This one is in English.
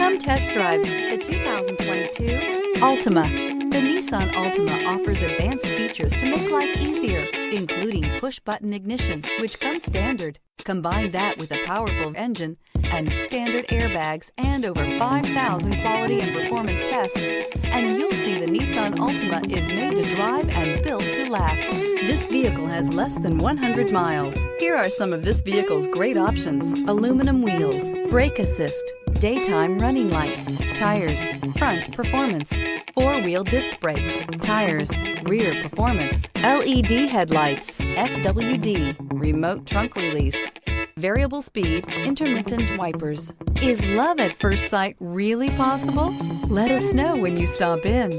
Come test drive the 2022 Altima. The Nissan Altima offers advanced features to make life easier, including push-button ignition, which comes standard. Combine that with a powerful engine and standard airbags and over 5,000 quality and performance tests, and you'll see the Nissan Altima is made to drive and built to last. This vehicle has less than 100 miles. Here are some of this vehicle's great options: aluminum wheels, brake assist, daytime running lights, tires, front performance, four-wheel disc brakes, tires, rear performance, LED headlights, FWD, remote trunk release, variable speed, intermittent wipers. Is love at first sight really possible? Let us know when you stop in.